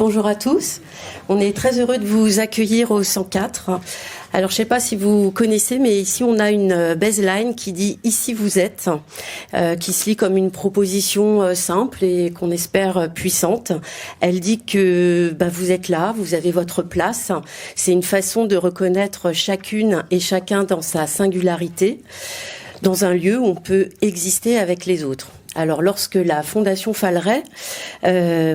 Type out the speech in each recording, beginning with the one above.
Bonjour à tous. On est très heureux de vous accueillir au 104. Alors, je ne sais pas si vous connaissez, mais ici, on a une baseline qui dit « Ici, vous êtes », qui se lit comme une proposition simple et qu'on espère puissante. Elle dit que vous êtes là, vous avez votre place. C'est une façon de reconnaître chacune et chacun dans sa singularité, dans un lieu où on peut exister avec les autres. Alors, lorsque la Fondation Falleret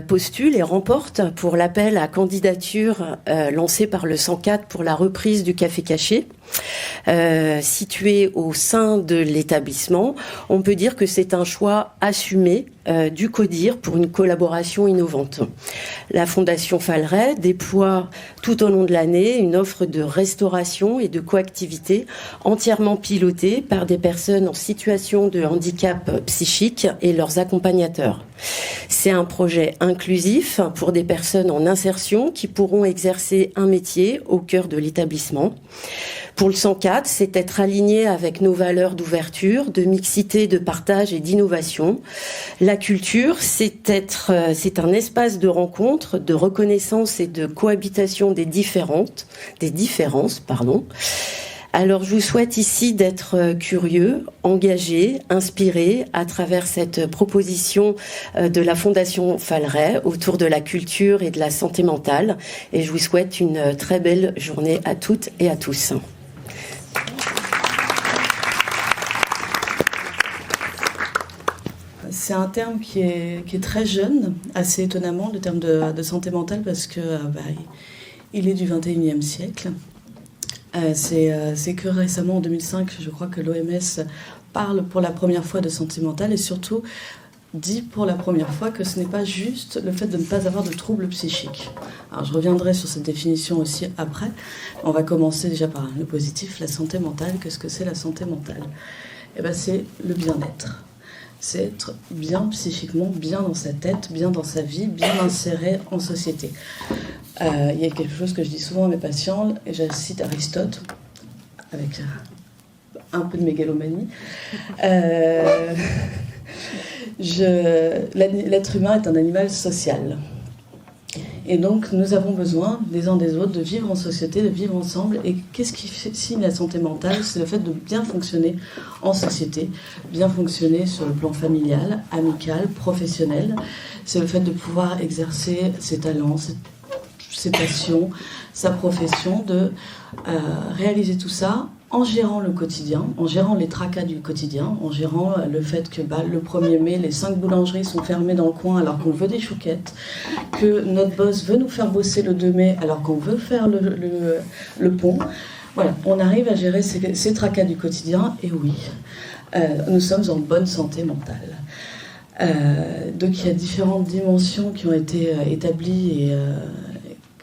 postule et remporte pour l'appel à candidature lancé par le 104 pour la reprise du Café Caché, situé au sein de l'établissement, on peut dire que c'est un choix assumé du CODIR pour une collaboration innovante. La Fondation Falleret déploie tout au long de l'année une offre de restauration et de coactivité entièrement pilotée par des personnes en situation de handicap psychique et leurs accompagnateurs. C'est un projet inclusif pour des personnes en insertion qui pourront exercer un métier au cœur de l'établissement. Pour le 104, c'est être aligné avec nos valeurs d'ouverture, de mixité, de partage et d'innovation. La culture, c'est un espace de rencontre, de reconnaissance et de cohabitation des différences. Alors, je vous souhaite ici d'être curieux, engagé, inspiré à travers cette proposition de la Fondation Falleret autour de la culture et de la santé mentale. Et je vous souhaite une très belle journée à toutes et à tous. C'est un terme qui est très jeune, assez étonnamment, le terme de santé mentale, parce que il est du 21e siècle. C'est que récemment, en 2005, je crois que l'OMS parle pour la première fois de santé mentale et surtout dit pour la première fois que ce n'est pas juste le fait de ne pas avoir de troubles psychiques. Alors je reviendrai sur cette définition aussi après. On va commencer déjà par le positif, la santé mentale. Qu'est-ce que c'est la santé mentale ? C'est le bien-être. C'est être bien psychiquement, bien dans sa tête, bien dans sa vie, bien inséré en société. Il y a quelque chose que je dis souvent à mes patients, et je cite Aristote, avec un peu de mégalomanie. L'être humain est un animal social. Et donc, nous avons besoin, des uns des autres, de vivre en société, de vivre ensemble. Et qu'est-ce qui signe la santé mentale ? C'est le fait de bien fonctionner en société, bien fonctionner sur le plan familial, amical, professionnel. C'est le fait de pouvoir exercer ses talents, ses passions, sa profession, de réaliser tout ça en gérant le quotidien, en gérant les tracas du quotidien, en gérant le fait que le 1er mai, les 5 boulangeries sont fermées dans le coin alors qu'on veut des chouquettes, que notre boss veut nous faire bosser le 2 mai alors qu'on veut faire le pont. Voilà, on arrive à gérer ces tracas du quotidien, et oui, nous sommes en bonne santé mentale. Donc il y a différentes dimensions qui ont été établies et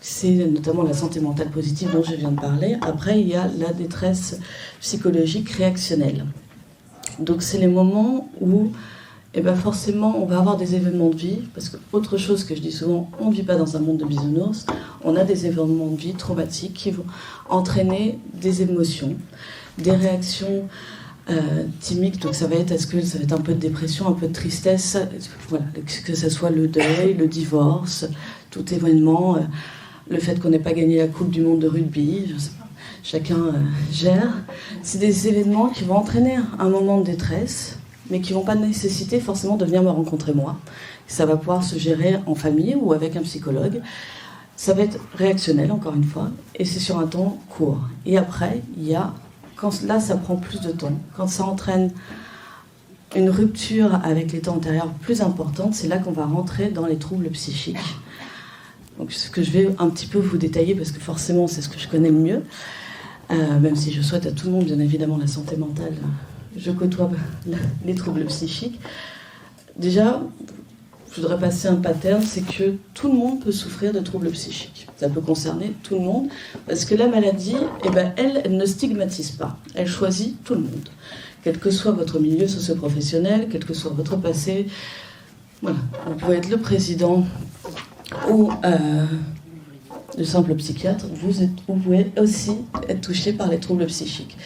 c'est notamment la santé mentale positive dont je viens de parler. Après, il y a la détresse psychologique réactionnelle. Donc c'est les moments où forcément on va avoir des événements de vie, parce que autre chose que je dis souvent, on ne vit pas dans un monde de bisounours, on a des événements de vie traumatiques qui vont entraîner des émotions, des réactions timiques. Donc ça va être un peu de dépression, un peu de tristesse, voilà, que ce soit le deuil, le divorce, tout événement, le fait qu'on n'ait pas gagné la Coupe du Monde de rugby, je sais pas, chacun gère. C'est des événements qui vont entraîner un moment de détresse, mais qui ne vont pas nécessiter forcément de venir me rencontrer moi. Ça va pouvoir se gérer en famille ou avec un psychologue. Ça va être réactionnel, encore une fois, et c'est sur un temps court. Et après, là, ça prend plus de temps. Quand ça entraîne une rupture avec les temps antérieurs plus importante, c'est là qu'on va rentrer dans les troubles psychiques. Donc, ce que je vais un petit peu vous détailler, parce que forcément, c'est ce que je connais le mieux, même si je souhaite à tout le monde, bien évidemment, la santé mentale. Je côtoie les troubles psychiques. Déjà, je voudrais passer un pattern, c'est que tout le monde peut souffrir de troubles psychiques. Ça peut concerner tout le monde, parce que la maladie, elle ne stigmatise pas. Elle choisit tout le monde. Quel que soit votre milieu socio-professionnel, quel que soit votre passé. Voilà. Vous pouvez être le président ou le simple psychiatre. Vous pouvez aussi être touché par les troubles psychiques.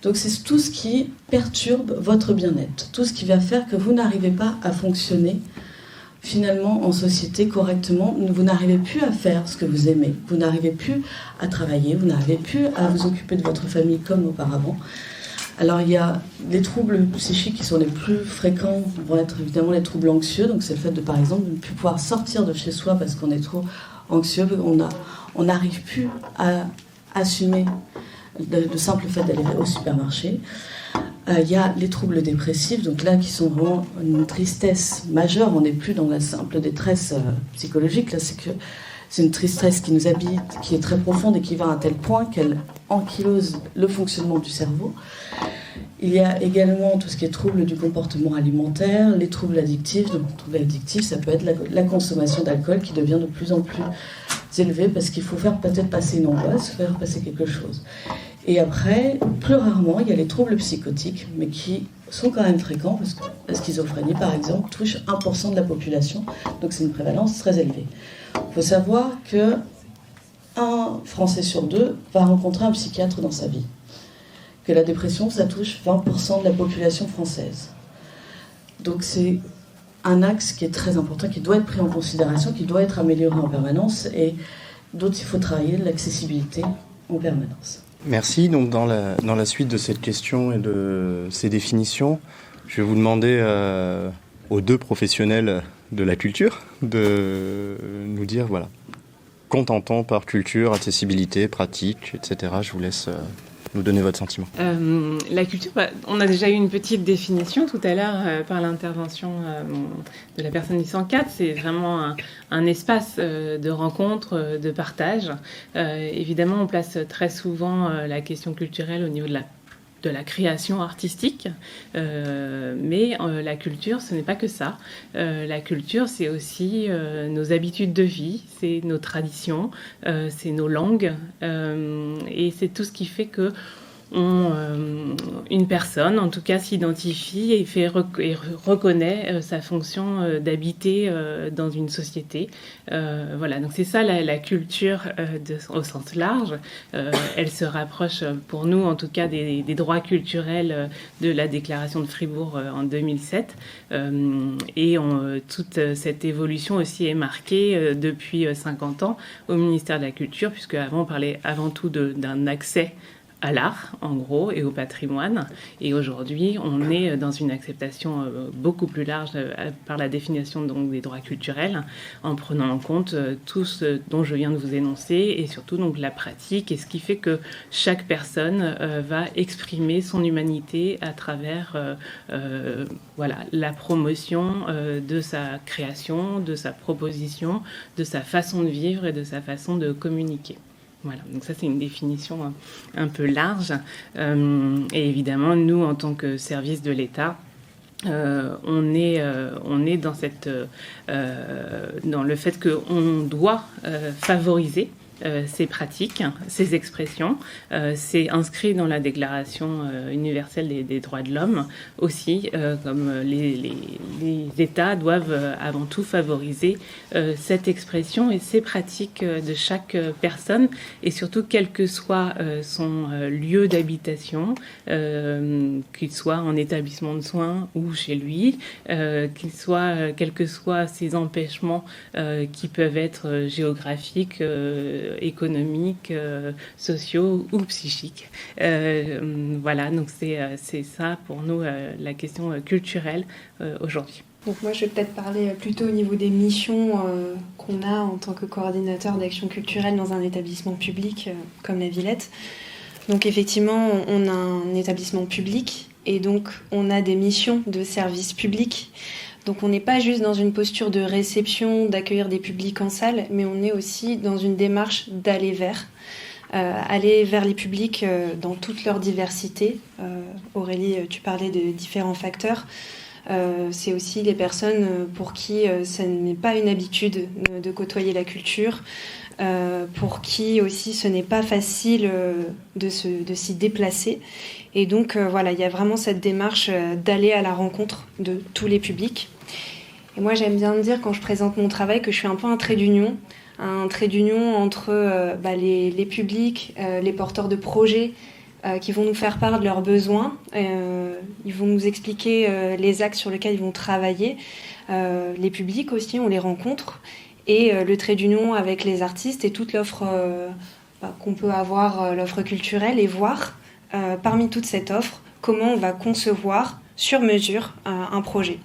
Donc c'est tout ce qui perturbe votre bien-être, tout ce qui va faire que vous n'arrivez pas à fonctionner finalement en société correctement, vous n'arrivez plus à faire ce que vous aimez, vous n'arrivez plus à travailler, vous n'arrivez plus à vous occuper de votre famille comme auparavant. Alors il y a les troubles psychiques qui sont les plus fréquents, vont être évidemment les troubles anxieux, donc c'est le fait de par exemple de ne plus pouvoir sortir de chez soi parce qu'on est trop anxieux, on n'arrive plus à assumer le simple fait d'aller au supermarché. Il y a les troubles dépressifs, donc là qui sont vraiment une tristesse majeure, on n'est plus dans la simple détresse psychologique, là c'est une tristesse qui nous habite, qui est très profonde et qui va à un tel point qu'elle ankylose le fonctionnement du cerveau. Il y a également tout ce qui est troubles du comportement alimentaire, les troubles addictifs. Donc, troubles addictifs, ça peut être la consommation d'alcool qui devient de plus en plus élevée parce qu'il faut faire peut-être passer une angoisse, faire passer quelque chose. Et après, plus rarement, il y a les troubles psychotiques, mais qui sont quand même fréquents parce que la schizophrénie, par exemple, touche 1% de la population, donc c'est une prévalence très élevée. Il faut savoir qu'un Français sur 2 va rencontrer un psychiatre dans sa vie. Que la dépression, ça touche 20% de la population française. Donc c'est un axe qui est très important, qui doit être pris en considération, qui doit être amélioré en permanence et d'autres, il faut travailler l'accessibilité en permanence. Merci. Donc dans la suite de cette question et de ces définitions, je vais vous demander aux deux professionnels de la culture de nous dire, voilà, qu'entend-on par culture, accessibilité, pratique, etc. Je vous laisse nous donner votre sentiment. La culture, on a déjà eu une petite définition tout à l'heure par l'intervention de la personne du 104. C'est vraiment un espace de rencontre, de partage. Évidemment, on place très souvent la question culturelle au niveau de la création artistique, mais la culture, ce n'est pas que ça. La culture, c'est aussi nos habitudes de vie, c'est nos traditions, c'est nos langues, et c'est tout ce qui fait que une personne, en tout cas, s'identifie et reconnaît sa fonction d'habiter dans une société. Voilà, donc c'est ça la culture au sens large. Elle se rapproche, pour nous, en tout cas, des droits culturels de la Déclaration de Fribourg en 2007. Et toute cette évolution aussi est marquée depuis 50 ans au ministère de la Culture, puisque avant on parlait avant tout d'un accès à l'art, en gros, et au patrimoine. Et aujourd'hui, on est dans une acceptation beaucoup plus large par la définition donc, des droits culturels, en prenant en compte tout ce dont je viens de vous énoncer, et surtout donc, la pratique, et ce qui fait que chaque personne va exprimer son humanité à travers voilà, la promotion de sa création, de sa proposition, de sa façon de vivre et de sa façon de communiquer. Voilà, donc ça c'est une définition un peu large. Et évidemment, nous, en tant que service de l'État, on est dans le fait qu'on doit favoriser ces pratiques, ces expressions. C'est inscrit dans la Déclaration universelle des droits de l'homme aussi, comme les États doivent avant tout favoriser cette expression et ces pratiques de chaque personne, et surtout quel que soit son lieu d'habitation, qu'il soit en établissement de soins ou chez lui, quels que soient ses empêchements qui peuvent être géographiques, économiques, sociaux ou psychiques. Voilà, donc c'est ça pour nous la question culturelle aujourd'hui. Donc moi je vais peut-être parler plutôt au niveau des missions qu'on a en tant que coordinateur d'action culturelle dans un établissement public comme la Villette. Donc effectivement on a un établissement public et donc on a des missions de service public. Donc on n'est pas juste dans une posture de réception, d'accueillir des publics en salle, mais on est aussi dans une démarche d'aller vers les publics dans toute leur diversité. Aurélie, tu parlais de différents facteurs. C'est aussi les personnes pour qui ce n'est pas une habitude de côtoyer la culture, pour qui aussi ce n'est pas facile de s'y déplacer. Et donc voilà, il y a vraiment cette démarche d'aller à la rencontre de tous les publics. Et moi j'aime bien dire quand je présente mon travail que je suis un peu un trait d'union entre les publics, les porteurs de projets, qui vont nous faire part de leurs besoins. Ils vont nous expliquer les axes sur lesquels ils vont travailler. Les publics aussi, on les rencontre. Et le trait d'union avec les artistes et toute l'offre qu'on peut avoir, l'offre culturelle, et voir parmi toute cette offre comment on va concevoir sur mesure un projet.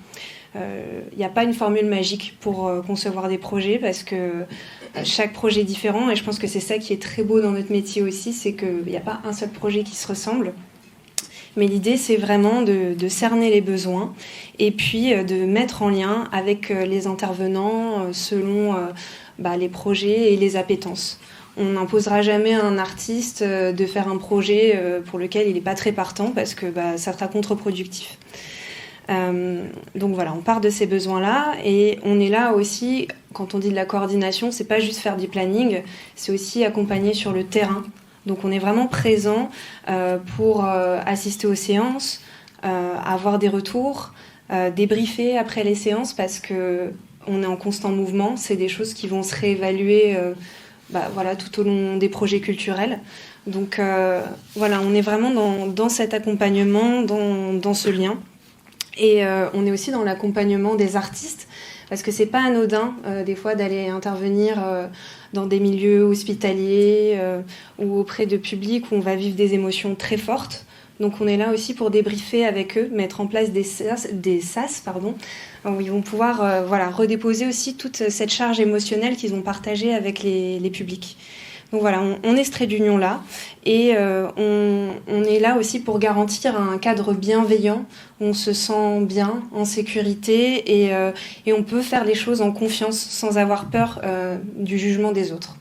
Il n'y a pas une formule magique pour concevoir des projets parce que chaque projet est différent et je pense que c'est ça qui est très beau dans notre métier aussi, c'est qu'il n'y a pas un seul projet qui se ressemble. Mais l'idée, c'est vraiment de cerner les besoins et puis de mettre en lien avec les intervenants selon les projets et les appétences. On n'imposera jamais à un artiste de faire un projet pour lequel il n'est pas très partant parce que ça sera contre-productif. Donc voilà, on part de ces besoins-là et on est là aussi, quand on dit de la coordination, c'est pas juste faire du planning, c'est aussi accompagner sur le terrain. Donc on est vraiment présent pour assister aux séances, avoir des retours, débriefer après les séances parce que on est en constant mouvement. C'est des choses qui vont se réévaluer tout au long des projets culturels. Donc on est vraiment dans cet accompagnement, dans ce lien. Et on est aussi dans l'accompagnement des artistes parce que c'est pas anodin des fois d'aller intervenir dans des milieux hospitaliers ou auprès de publics où on va vivre des émotions très fortes. Donc on est là aussi pour débriefer avec eux, mettre en place des SAS, où ils vont pouvoir redéposer aussi toute cette charge émotionnelle qu'ils ont partagée avec les publics. Donc voilà, on est ce trait d'union là et on est là aussi pour garantir un cadre bienveillant où on se sent bien, en sécurité et on peut faire les choses en confiance sans avoir peur du jugement des autres.